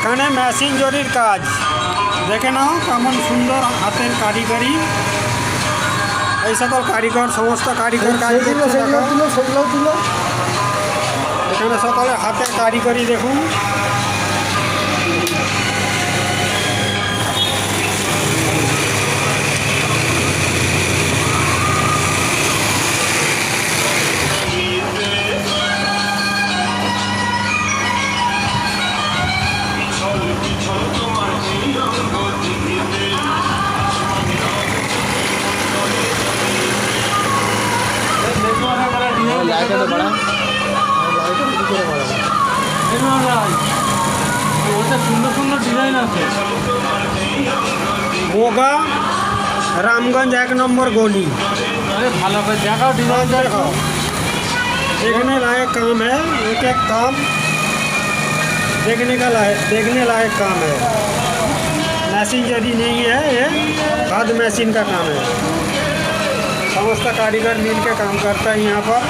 এখানে মেশিন জরির কাজ দেখে নাও কেমন সুন্দর হাতের কারিগরি। এই সকল কারিগর সমস্ত কারিগর কাজ করছে দেখো। এখানে সকলে হাতের কারিগরি দেখুন। লাইটটা বড়া ওটা সুন্দর সুন্দর ডিজাইন আছে। मोगा रामगंज 1 नंबर गली। अरे ভালো করে দেখাও ডিজাইন देखो देखने लायक काम है। एक एक काम देखने लायक काम है। मशीन यदि नहीं है, ये खाद मशीन का काम है। समस्त कारीगर मिल के काम करता है यहाँ पर।